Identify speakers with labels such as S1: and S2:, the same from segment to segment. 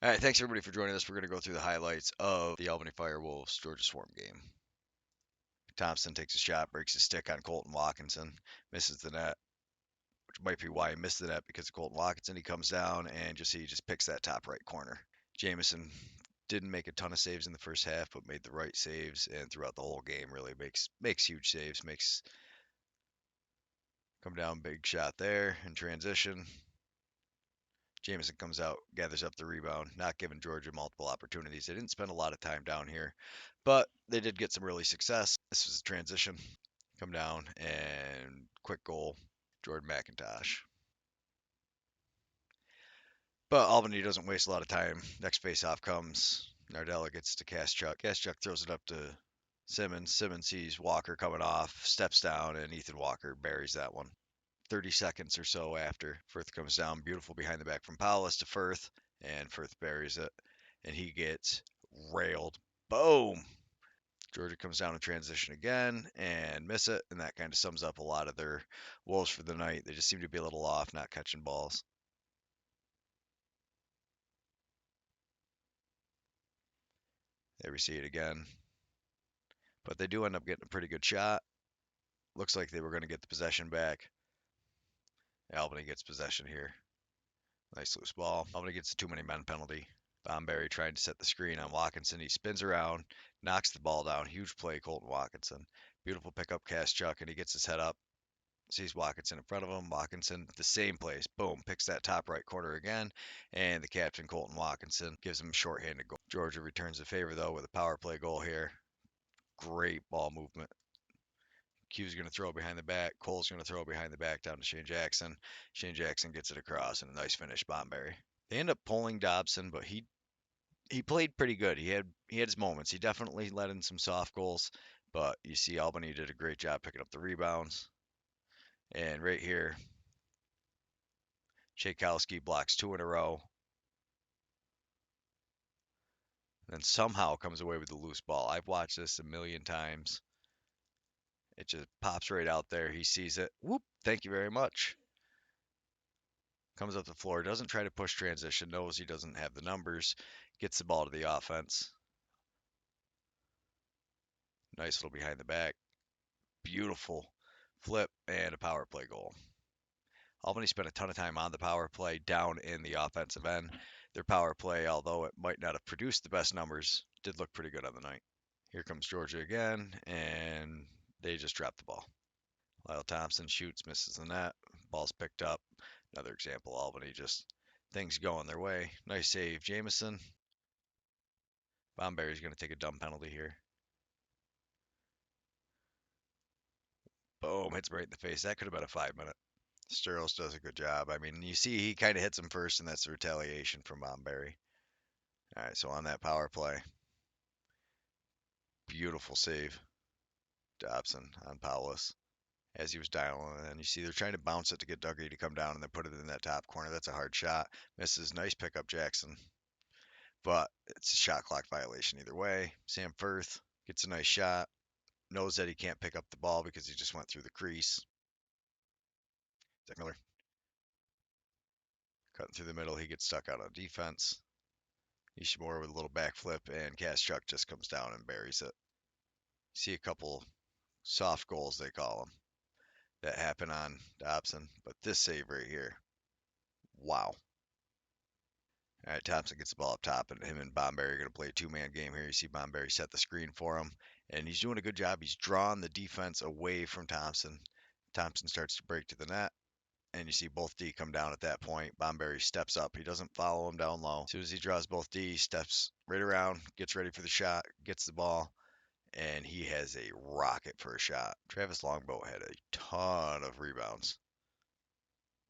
S1: All right, thanks everybody for joining us. We're going to go through the highlights of the Albany Firewolves Georgia Swarm game. Thompson takes a shot, breaks his stick on Colton Watkinson, misses the net, which might be why he missed the net because of Colton Watkinson. He comes down and he just picks that top right corner. Jamison didn't make a ton of saves in the first half, but made the right saves and throughout the whole game really makes huge saves. Makes come down big shot there in transition. Jamison comes out, gathers up the rebound, not giving Georgia multiple opportunities. They didn't spend a lot of time down here, but they did get some early success. This was a transition. Come down and quick goal, Jordan McIntosh. But Albany doesn't waste a lot of time. Next face-off comes. Nardella gets to Kaschuk. Kaschuk throws it up to Simmons. Simmons sees Walker coming off, steps down, and Ethan Walker buries that one. 30 seconds or so after, Firth comes down, beautiful behind the back from Paulus to Firth, and Firth buries it, and he gets railed. Boom! Georgia comes down in transition again and miss it, and that kind of sums up a lot of their woes for the night. They just seem to be a little off, not catching balls. There we see it again, but they do end up getting a pretty good shot. Looks like they were going to get the possession back. Albany gets possession here. Nice loose ball. Albany gets a too many men penalty. Bomberry trying to set the screen on Watkinson. He spins around, knocks the ball down. Huge play, Colton Watkinson. Beautiful pickup, Kaschuk, and he gets his head up. Sees Watkinson in front of him. Watkinson, the same place. Boom, picks that top right corner again. And the captain, Colton Watkinson, gives him a shorthanded goal. Georgia returns the favor, though, with a power play goal here. Great ball movement. Q's going to throw behind the back. Cole's going to throw behind the back down to Shane Jackson. Shane Jackson gets it across, and a nice finish, Bomberry. They end up pulling Dobson, but he played pretty good. He had his moments. He definitely let in some soft goals, but you see Albany did a great job picking up the rebounds. And right here, Tchaikovsky blocks two in a row, and then somehow comes away with the loose ball. I've watched this a million times. It just pops right out there. He sees it. Whoop! Thank you very much. Comes up the floor, doesn't try to push transition, knows he doesn't have the numbers, gets the ball to the offense. Nice little behind the back. Beautiful flip and a power play goal. Albany spent a ton of time on the power play down in the offensive end. Their power play, although it might not have produced the best numbers, did look pretty good on the night. Here comes Georgia again, and they just dropped the ball. Lyle Thompson shoots, misses the net. Ball's picked up. Another example, Albany just things going their way. Nice save, Jamison. Bomberry's going to take a dumb penalty here. Boom, hits him right in the face. That could have been a 5 minute. Sturros does a good job. I mean, you see he kind of hits him first, and that's the retaliation from Bomberry. All right, so on that power play, beautiful save, Dobson on Paulus as he was dialing in. You see they're trying to bounce it to get Dougie to come down and then put it in that top corner. That's a hard shot. Misses. Nice pickup, Jackson. But it's a shot clock violation either way. Sam Firth gets a nice shot. Knows that he can't pick up the ball because he just went through the crease. Zach Miller cutting through the middle. He gets stuck out on defense. Ishimura with a little backflip, and Kaschuk just comes down and buries it. See a couple soft goals, they call them, that happen on Dobson. But this save right here, wow. All right, Thompson gets the ball up top, and him and Bomberry are going to play a two-man game here. You see Bomberry set the screen for him, and he's doing a good job. He's drawn the defense away from Thompson. Thompson starts to break to the net, and you see both D come down at that point. Bomberry steps up. He doesn't follow him down low. As soon as he draws both D, he steps right around, gets ready for the shot, gets the ball, and he has a rocket for a shot. Travis Longboat had a ton of rebounds,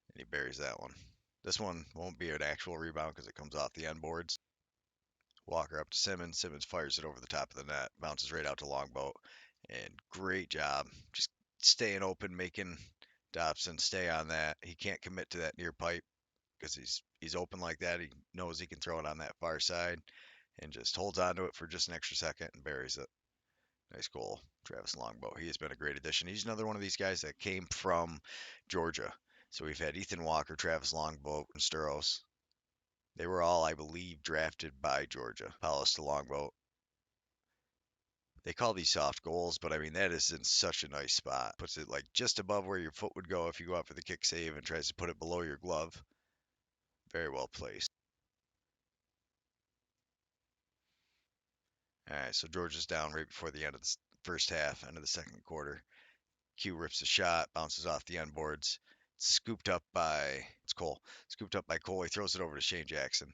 S1: and he buries that one. This one won't be an actual rebound because it comes off the end boards. Walker up to Simmons. Simmons fires it over the top of the net, bounces right out to Longboat, and great job just staying open, making Dobson stay on that. He can't commit to that near pipe because he's open like that. He knows he can throw it on that far side and just holds on to it for just an extra second and buries it. Nice goal, Travis Longboat. He has been a great addition. He's another one of these guys that came from Georgia. So we've had Ethan Walker, Travis Longboat, and Sturros. They were all, I believe, drafted by Georgia. Paulus to Longboat. They call these soft goals, but I mean, that is in such a nice spot. Puts it like just above where your foot would go if you go out for the kick save and tries to put it below your glove. Very well placed. All right, so Georgia's down right before the end of the first half, end of the second quarter. Q rips a shot, bounces off the end boards. Scooped up by it's Cole. Scooped up by Cole. He throws it over to Shane Jackson.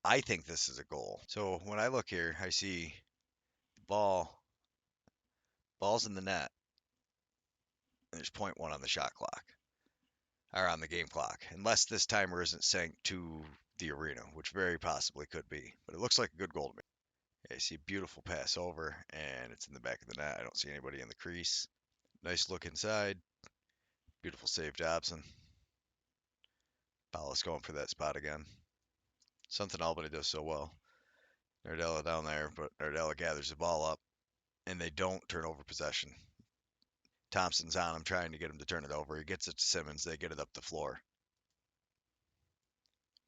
S1: I think this is a goal. So when I look here, I see the ball's in the net. And there's point .1 on the shot clock or on the game clock, unless this timer isn't synced to the arena, which very possibly could be. But it looks like a good goal to me. I see a beautiful pass over, and it's in the back of the net. I don't see anybody in the crease. Nice look inside. Beautiful save, Dobson. Paulus going for that spot again. Something Albany does so well. Nardella down there, but Nardella gathers the ball up, and they don't turn over possession. Thompson's on him, trying to get him to turn it over. He gets it to Simmons. They get it up the floor.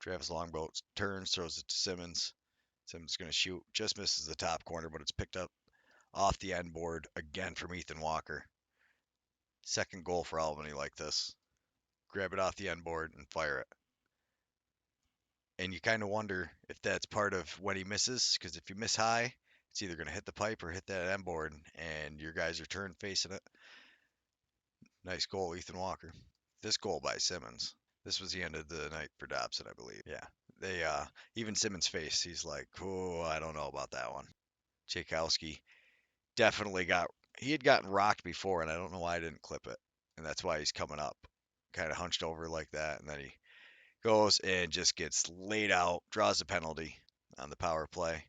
S1: Travis Longboat turns, throws it to Simmons. Simmons going to shoot. Just misses the top corner, but it's picked up off the end board again from Ethan Walker. Second goal for Albany like this. Grab it off the end board and fire it. And you kind of wonder if that's part of when he misses, because if you miss high, it's either going to hit the pipe or hit that end board, and your guys are turned facing it. Nice goal, Ethan Walker. This goal by Simmons. This was the end of the night for Dobson, I believe. Yeah. They even Simmons' face, he's like, oh, I don't know about that one. Tchaikovsky definitely he had gotten rocked before, and I don't know why I didn't clip it. And that's why he's coming up, kind of hunched over like that, and then he goes and just gets laid out, draws a penalty on the power play.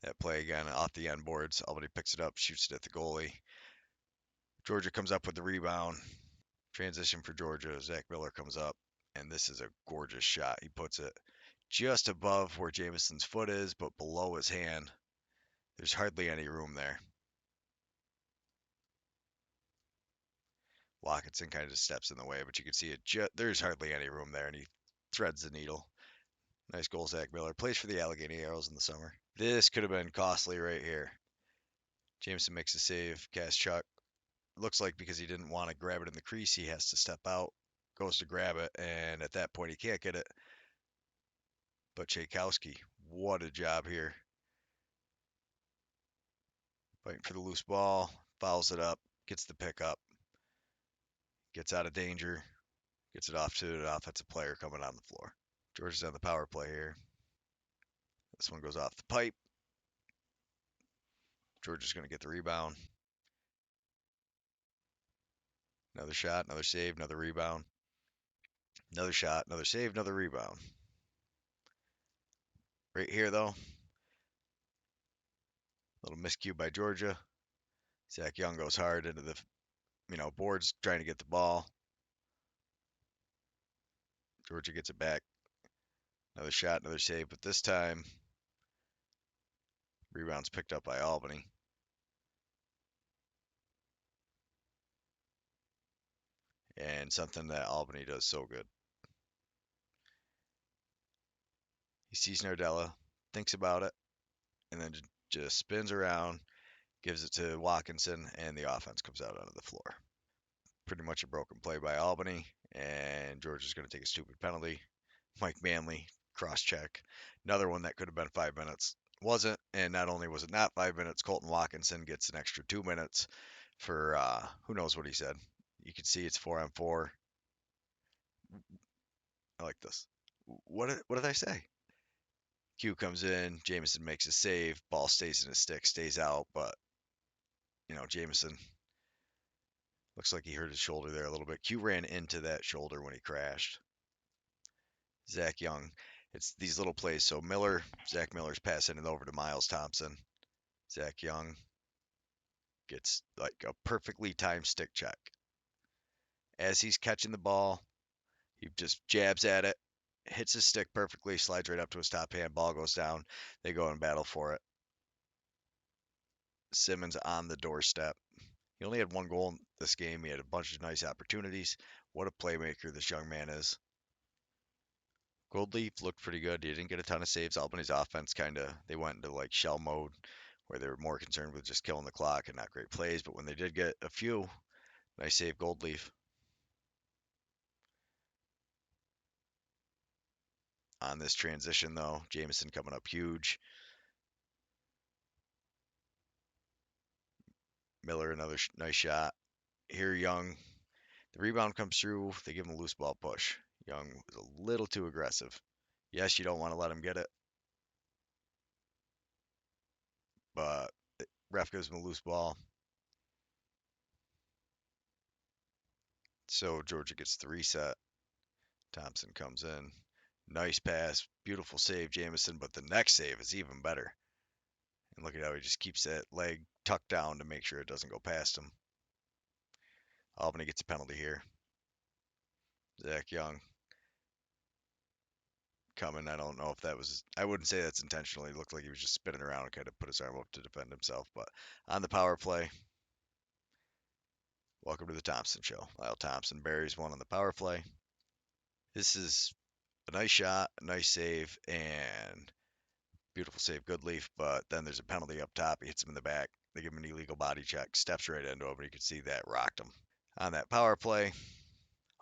S1: That play again off the end boards. Albany picks it up, shoots it at the goalie. Georgia comes up with the rebound. Transition for Georgia. Zach Miller comes up, and this is a gorgeous shot. He puts it just above where Jameson's foot is, but below his hand. There's hardly any room there. Watkinson kind of just steps in the way, but you can see it. There's hardly any room there, and he threads the needle. Nice goal, Zach Miller. Plays for the Allegheny Arrows in the summer. This could have been costly right here. Jameson makes a save. Chuck. Looks like because he didn't want to grab it in the crease, he has to step out. Goes to grab it, and at that point, he can't get it. But Tchaikovsky, what a job here. Fighting for the loose ball. Fouls it up. Gets the pick up. Gets out of danger. Gets it off to an offensive player coming on the floor. Georgia's on the power play here. This one goes off the pipe. Georgia's going to get the rebound. Another shot, another save, another rebound. Another shot, another save, another rebound. Right here, though, little miscue by Georgia. Zach Young goes hard into the, boards trying to get the ball. Georgia gets it back. Another shot, another save, but this time, rebound's picked up by Albany. And something that Albany does so good. He sees Nardella, thinks about it, and then just spins around, gives it to Watkinson, and the offense comes out onto the floor. Pretty much a broken play by Albany, and Georgia's going to take a stupid penalty. Mike Manley, cross check. Another one that could have been 5 minutes. Wasn't, and not only was it not 5 minutes, Colton Watkinson gets an extra 2 minutes for who knows what he said. You can see it's 4-on-4. I like this. What did I say? Q comes in, Jameson makes a save, ball stays in his stick, stays out, but Jameson looks like he hurt his shoulder there a little bit. Q ran into that shoulder when he crashed. Zach Young, it's these little plays. So Zach Miller's passing it over to Miles Thompson. Zach Young gets like a perfectly timed stick check. As he's catching the ball, he just jabs at it, hits his stick perfectly, slides right up to his top hand, ball goes down. They go and battle for it. Simmons on the doorstep. He only had one goal in this game. He had a bunch of nice opportunities. What a playmaker this young man is. Goldleaf looked pretty good. He didn't get a ton of saves. Albany's offense kind of, they went into like shell mode where they were more concerned with just killing the clock and not great plays. But when they did get a few, nice save Goldleaf. On this transition though, Jameson coming up huge. Miller another nice shot. Here Young, the rebound comes through. They give him a loose ball push. Young was a little too aggressive. Yes, you don't want to let him get it, but ref gives him a loose ball. So Georgia gets the reset. Thompson comes in. Nice pass. Beautiful save, Jamison, but the next save is even better. And look at how he just keeps that leg tucked down to make sure it doesn't go past him. Albany gets a penalty here. Zach Young coming. I don't know if that was, I wouldn't say that's intentional. He looked like he was just spinning around and kind of put his arm up to defend himself. But on the power play, welcome to the Thompson show. Lyle Thompson buries one on the power play. This is a nice shot, a nice save, and beautiful save, good leaf. But then there's a penalty up top. He hits him in the back. They give him an illegal body check, steps right into him, and you can see that rocked him. On that power play,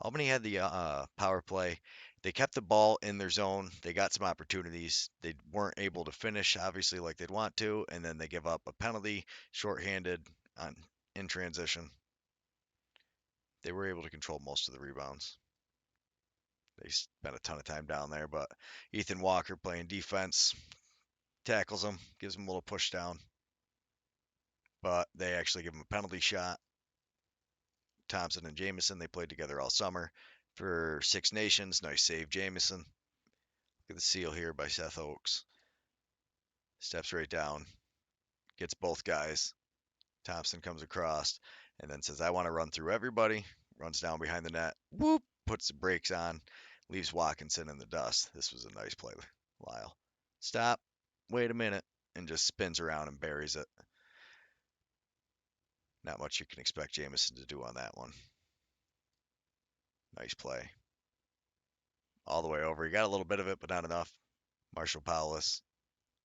S1: Albany had the power play. They kept the ball in their zone. They got some opportunities. They weren't able to finish, obviously, like they'd want to, and then they give up a penalty, shorthanded on in transition. They were able to control most of the rebounds. They spent a ton of time down there, but Ethan Walker playing defense tackles him, gives him a little push down, but they actually give him a penalty shot. Thompson and Jamison, they played together all summer for Six Nations. Nice save, Jamison. Look at the seal here by Seth Oakes. Steps right down, gets both guys. Thompson comes across and then says, I want to run through everybody. Runs down behind the net. Whoop! Puts the brakes on. Leaves Watkinson in the dust. This was a nice play, Lyle. Stop. Wait a minute. And just spins around and buries it. Not much you can expect Jamison to do on that one. Nice play. All the way over. He got a little bit of it, but not enough. Marshall Paulus,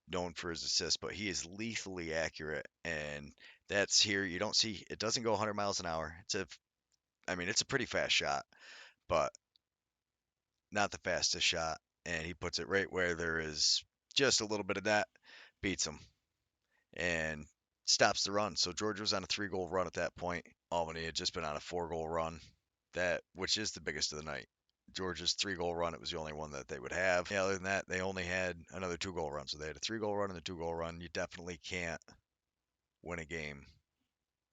S1: known for his assists, but he is lethally accurate. And that's here. You don't see, it doesn't go 100 miles an hour. It's a pretty fast shot, but not the fastest shot. And he puts it right where there is just a little bit of that, beats him, and stops the run. So Georgia was on a 3-goal run at that point. Albany had just been on a 4-goal run, which is the biggest of the night. Georgia's 3-goal run, it was the only one that they would have. Yeah, other than that, they only had another 2-goal run. So they had a 3-goal run and a 2-goal run. You definitely can't win a game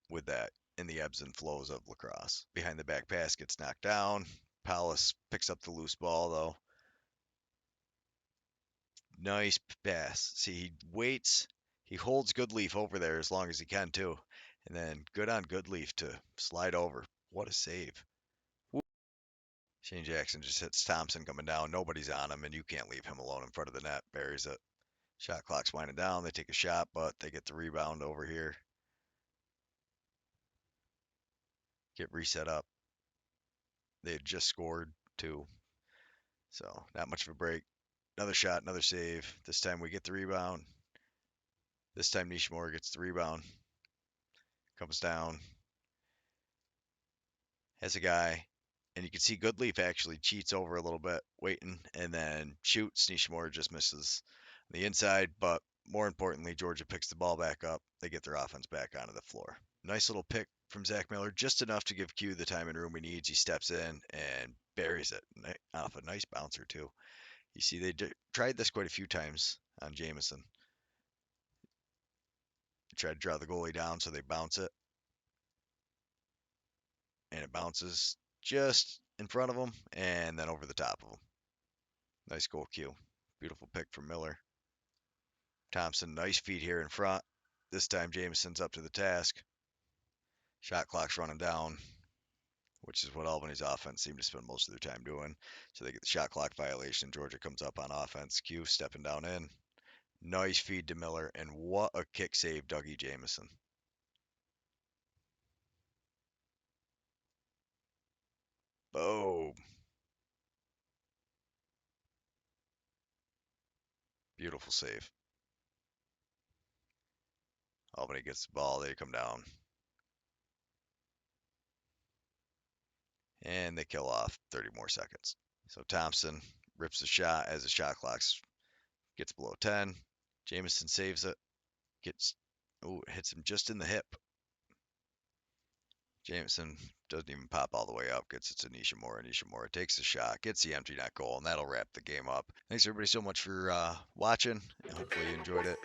S1: with that in the ebbs and flows of lacrosse. Behind the back pass gets knocked down. Palace picks up the loose ball though. Nice pass. See, he waits. He holds Goodleaf over there as long as he can too. And then good on Goodleaf to slide over. What a save. Shane Jackson just hits Thompson coming down. Nobody's on him, and you can't leave him alone in front of the net. Buries it. Shot clock's winding down. They take a shot, but they get the rebound over here. Get reset up. They had just scored too. So not much of a break. Another shot, another save. This time we get the rebound. This time Nishimura gets the rebound. Comes down. Has a guy. And you can see Goodleaf actually cheats over a little bit, waiting, and then shoots. Nishimura just misses the inside, but more importantly, Georgia picks the ball back up. They get their offense back onto the floor. Nice little pick from Zach Miller, just enough to give Q the time and room he needs. He steps in and buries it off a nice bouncer, too. You see, they tried this quite a few times on Jamison. They tried to draw the goalie down, so they bounce it. And it bounces just in front of him and then over the top of him. Nice goal, Q. Beautiful pick from Miller. Thompson, nice feed here in front. This time Jameson's up to the task. Shot clock's running down, which is what Albany's offense seemed to spend most of their time doing. So they get the shot clock violation. Georgia comes up on offense. Q stepping down in. Nice feed to Miller, and what a kick save, Dougie Jamison. Oh, beautiful save. Albany gets the ball. They come down. And they kill off 30 more seconds. So Thompson rips the shot as the shot clock gets below 10. Jamison saves it. Hits him just in the hip. Jameson doesn't even pop all the way up, gets it to Nishimura. Nishimura takes the shot, gets the empty net goal, and that'll wrap the game up. Thanks everybody so much for watching. Hopefully you enjoyed it.